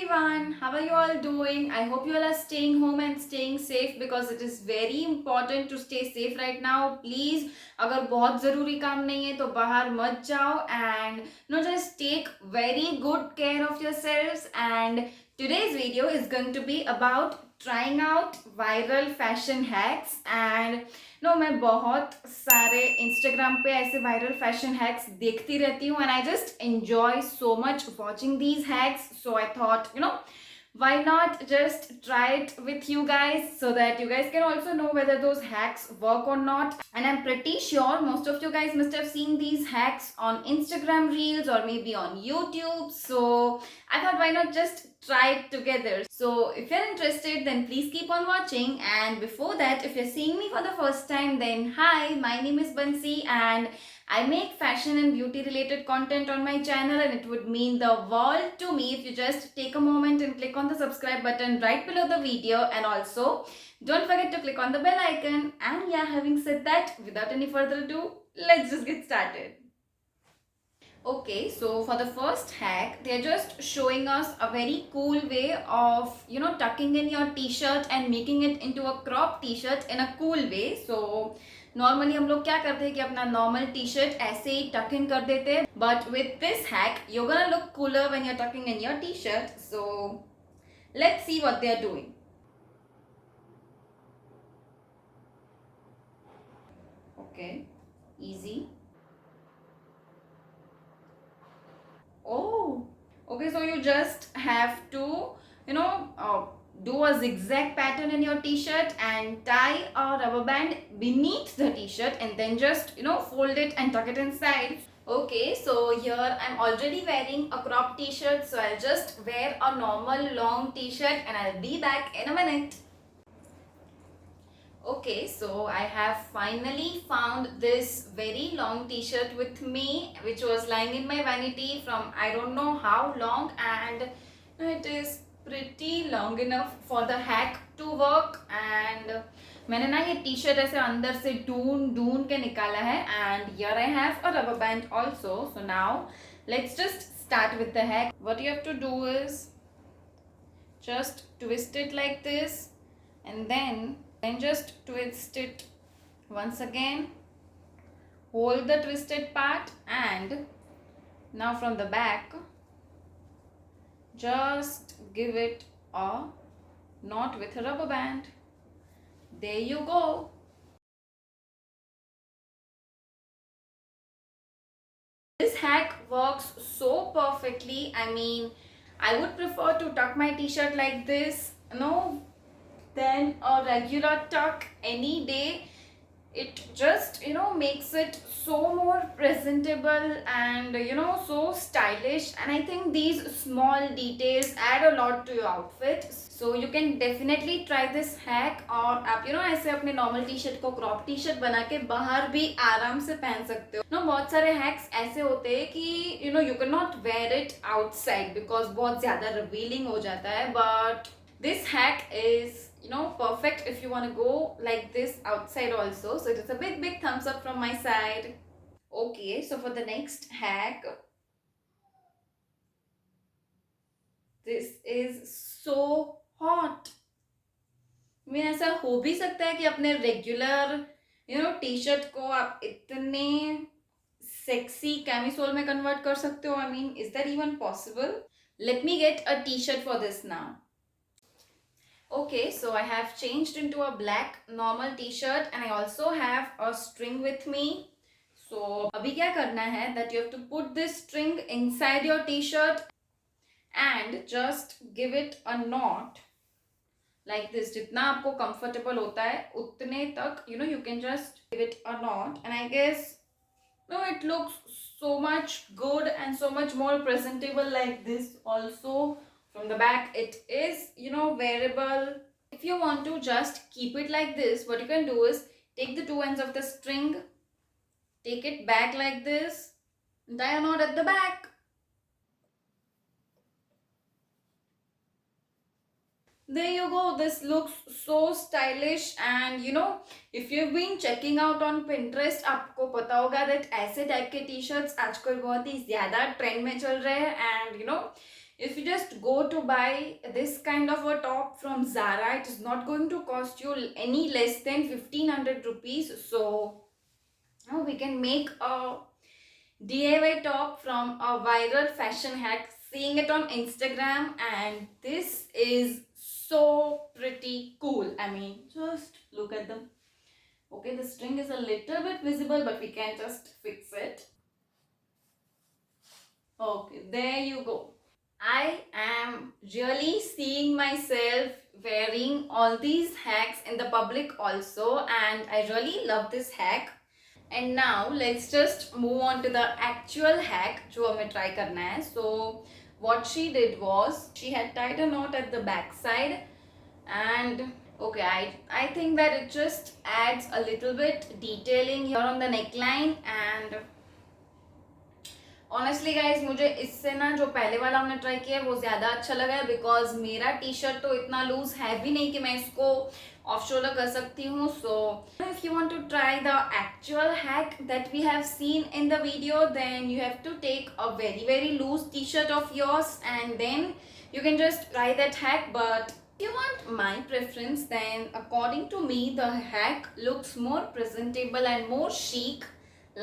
everyone, how are you all doing? I hope you all are staying home and staying safe because it is very important to stay safe right now. Please, अगर बहुत ज़रूरी काम नहीं है तो बाहर मत जाओ and just take very good care of yourselves. And today's video is going to be about trying out viral fashion hacks and मैं बहुत सारे इंस्टाग्राम पे ऐसे वायरल फैशन हैक्स देखती रहती हूँ and I just enjoy so much watching these hacks so I thought why not just try it with you guys so that you guys can also know whether those hacks work or not. And I'm pretty sure most of you guys must have seen these hacks on Instagram reels or maybe on YouTube, so I thought why not just try it together. So if you're interested, then please keep on watching. And before that, if you're seeing me for the first time, then hi, my name is Bansi and I make fashion and beauty related content on my channel, and it would mean the world to me if you just take a moment and click on the subscribe button right below the video, and also don't forget to click on the bell icon. And yeah, having said that, without any further ado, let's just get started. Okay, so for the first hack, they're just showing us a very cool way of, tucking in your t-shirt and making it into a crop t-shirt in a cool way. So normally हम लोग क्या करते हैं कि अपना normal T shirt ऐसे ही टक इन कर देते हैं, but with this hack you gonna look cooler when you are tucking in your T shirt. So let's see what they are doing. Okay, easy. Oh, okay, so you just have to, do a zigzag pattern in your t-shirt and tie a rubber band beneath the t-shirt and then just, fold it and tuck it inside. Okay, so here I'm already wearing a crop t-shirt, so I'll just wear a normal long t-shirt and I'll be back in a minute. Okay, so I have finally found this very long t-shirt with me, which was lying in my vanity from I don't know how long, and it is pretty long enough for the hack to work. And मैंने ना ये T shirt ऐसे अंदर से ढूंढ ढूंढ के निकाला है, and here I have a rubber band also. So now let's just start with the hack. What you have to do is just twist it like this, and then just twist it once again, hold the twisted part, and now from the back just give it a knot with a rubber band. There you go. This hack works so perfectly. I mean, I would prefer to tuck my t-shirt like this, than a regular tuck any day. It just makes it so more presentable and so stylish, and I think these small details add a lot to your outfit. So you can definitely try this hack. और आप ऐसे अपने normal T shirt को crop T shirt बना के बाहर भी आराम से पहन सकते हो. बहुत सारे हैक्स ऐसे होते हैं कि you can not wear it outside because बहुत ज्यादा रिवीलिंग हो जाता है, but this hack is perfect if you want to go like this outside also. So it is a big thumbs up from my side. Okay, so for the next hack, this is so hot. ऐसा हो भी सकता है कि अपने regular T shirt को आप इतने सेक्सी कैमिसोल में कन्वर्ट कर सकते हो. I mean, is that even possible? Let me get a T shirt for this now. Okay, so I have changed into a black normal t-shirt and I also have a string with me. So अभी क्या करना है that you have to put this string inside your t-shirt and just give it a knot like this. जितना आपको comfortable होता है उतने तक you can just give it a knot, and I guess it looks so much good and so much more presentable like this also. From the back it is wearable. If you want to just keep it like this, what you can do is take the two ends of the string, take it back like this, tie a knot at the back. There you go. This looks so stylish, and if you've been checking out on Pinterest, आपको पता होगा that ऐसे type के T shirts आजकल बहुत ही ज्यादा trend में चल रहे हैं, and If you just go to buy this kind of a top from Zara, it is not going to cost you any less than 1500 rupees. So now we can make a DIY top from a viral fashion hack, seeing it on Instagram, and this is so pretty cool. I mean, just look at them. Okay, the string is a little bit visible, but we can just fix it. Okay, there you go. I am really seeing myself wearing all these hacks in the public also, and I really love this hack. And now let's just move on to the actual hack जो हमें try करना है. So what she did was she had tied a knot at the back side, and okay, I think that it just adds a little bit detailing here on the neckline. And honestly guys मुझे इससे ना जो पहले वाला हमने try किया है वो ज़्यादा अच्छा लगा है, बिकॉज मेरा टी शर्ट तो इतना लूज है भी नहीं कि मैं इसको ऑफ शोल्डर कर सकती हूँ. So if you want to try the actual hack that we have seen in the video, then you have to take a very very loose T shirt of yours and then you can just try that hack. But if you want my preference, then according to me the hack looks more presentable and more chic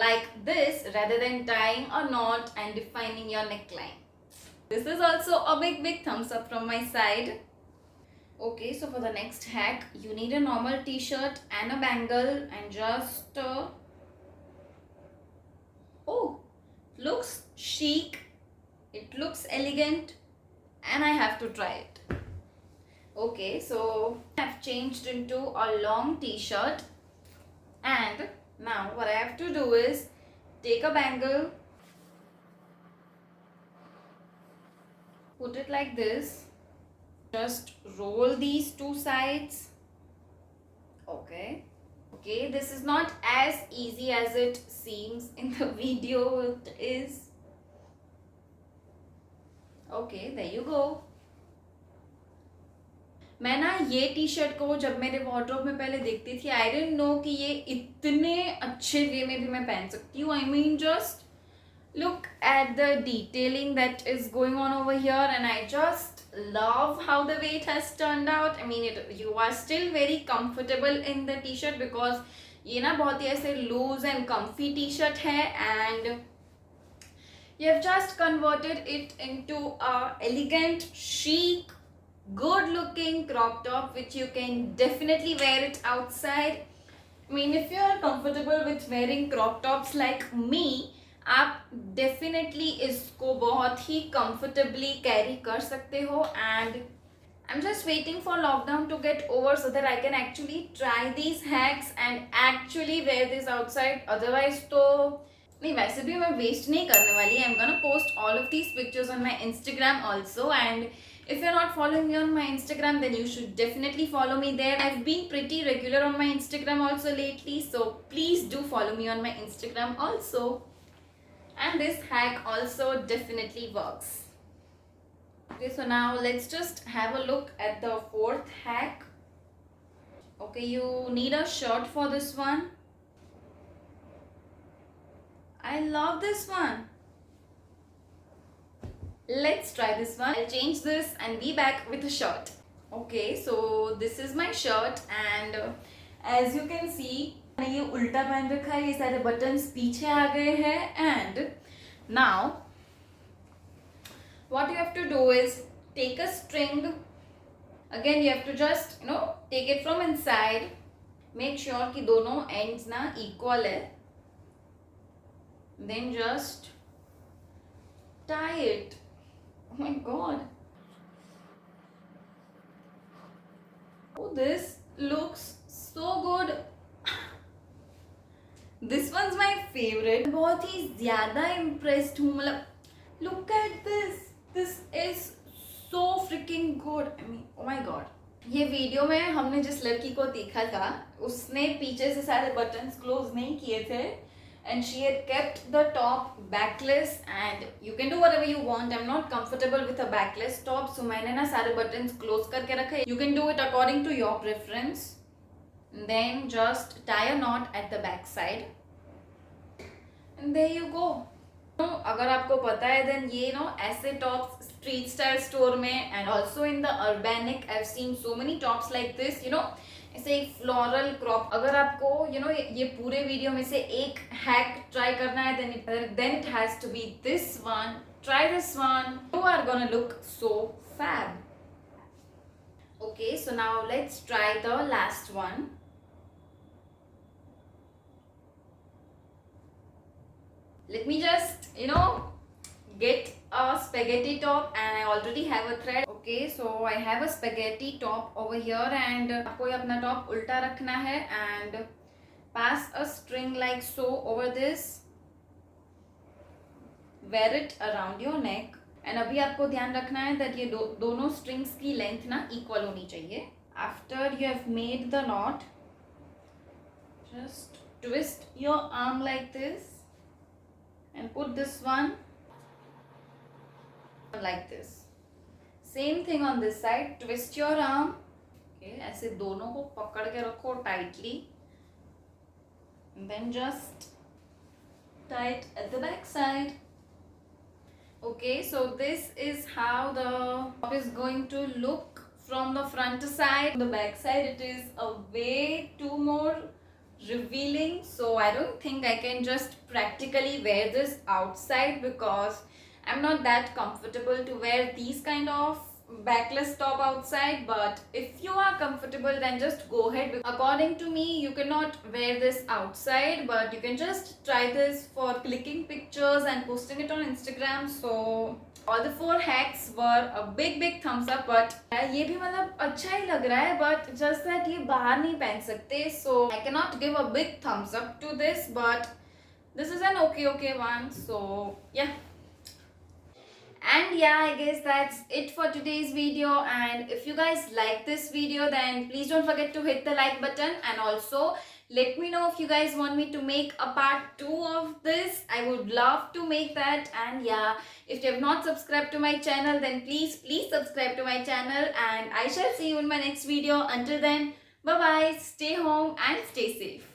like this, rather than tying a knot and defining your neckline. This is also a big thumbs up from my side. Okay, so for the next hack you need a normal t-shirt and a bangle, and just oh, looks chic, it looks elegant, and I have to try it. Okay, so I've changed into a long t-shirt, and now what I have to do is take a bangle, put it like this, just roll these two sides. Okay, this is not as easy as it seems in the video it is. Okay, there you go. मैं ना ये T shirt को जब मेरे wardrobe में पहले देखती थी, आई डिडंट नो कि ये इतने अच्छे वे में भी मैं पहन सकती हूँ. I mean just look at the detailing that is going on over here, and I just love how the way it has turned out. I mean it you are still very comfortable in the T shirt, because ये ना बहुत ही ऐसे loose and comfy T shirt है, and you have just converted it into a elegant, chic, good looking crop top which you can definitely wear it outside. I mean, if you are comfortable with wearing crop tops like me, आप definitely इसको बहुत ही comfortably carry कर सकते हो. And I'm just waiting for lockdown to get over so that I can actually try these hacks and actually wear this outside. Otherwise तो नहीं, वैसे भी मैं वेस्ट नहीं करने वाली. I am gonna post all of these pictures on my Instagram also, and if you're not following me on my Instagram, then you should definitely follow me there. I've been pretty regular on my Instagram also lately, so please do follow me on my Instagram also. And this hack also definitely works. Okay, so now let's just have a look at the fourth hack. Okay, you need a shirt for this one. I love this one. Let's try this one. I'll change this and be back with a shirt. Okay, so this is my shirt, and as you can see, मैंने ये उल्टा पहन रखा है, ये सारे buttons पीछे आ गए हैं. And now what you have to do is take a string. Again, you have to just take it from inside. Make sure कि दोनों ends ना equal है. Then just tie it. Oh my god. Oh, this looks so good. This one's my favorite. बहुत ही ज़्यादा impressed हूँ. मतलब look at this. This is so freaking good. I mean, oh my god. ये video में हमने जिस लड़की को देखा था, उसने पीछे से सारे बटन्स क्लोज नहीं किए थे, and she had kept the top backless, and you can do whatever you want. I'm not comfortable with a backless top, so मैंने ना सारे buttons close करके रखे. You can do it according to your preference. And then just tie a knot at the back side, and there you go. तो अगर आपको पता है देन ये ऐसे टॉप्स स्ट्रीट स्टाइल स्टोर में and also in the Urbanic I have seen so many tops like this ऐसे एक फ्लोरल क्रॉप. अगर आपको ये पूरे वीडियो में से एक हैक ट्राई करना है then it has to be this one. Try this one. You are gonna look so fab. Okay, so now let's try the last one. Let me just get a spaghetti top and I already have a thread. Okay, so I have a spaghetti top over here and आपको ये अपना top उल्टा रखना है and pass a string like so over this. Wear it around your neck. And अभी आपको ध्यान रखना है दैट ये दोनों स्ट्रिंग्स की लेंथ ना इक्वल होनी चाहिए. After you have made the knot just twist your arm like this and put this one like this. Same thing on this side. Twist your arm. Okay, ऐसे दोनों को पकड़ के रखो tightly then just tight at the back side. Okay, so this is how the top is going to look from the front side. The back side it is a way too more revealing, so I don't think I can just practically wear this outside because I'm not that comfortable to wear these kind of backless top outside. But if you are comfortable then just go ahead. According to me you cannot wear this outside, but you can just try this for clicking pictures and posting it on Instagram. So all the 4 hacks were a big thumbs up. But ये भी मतलब अच्छा ही लग रहा है, but just that ये बाहर नहीं पहन सकते, so I cannot give a big thumbs up to this, but this is an okay one. So yeah. And yeah, I guess that's it for today's video. And if you guys like this video then please don't forget to hit the like button and also let me know if you guys want me to make a part 2 of this. I would love to make that. And yeah, if you have not subscribed to my channel then please subscribe to my channel and I shall see you in my next video. Until then, bye bye, stay home and stay safe.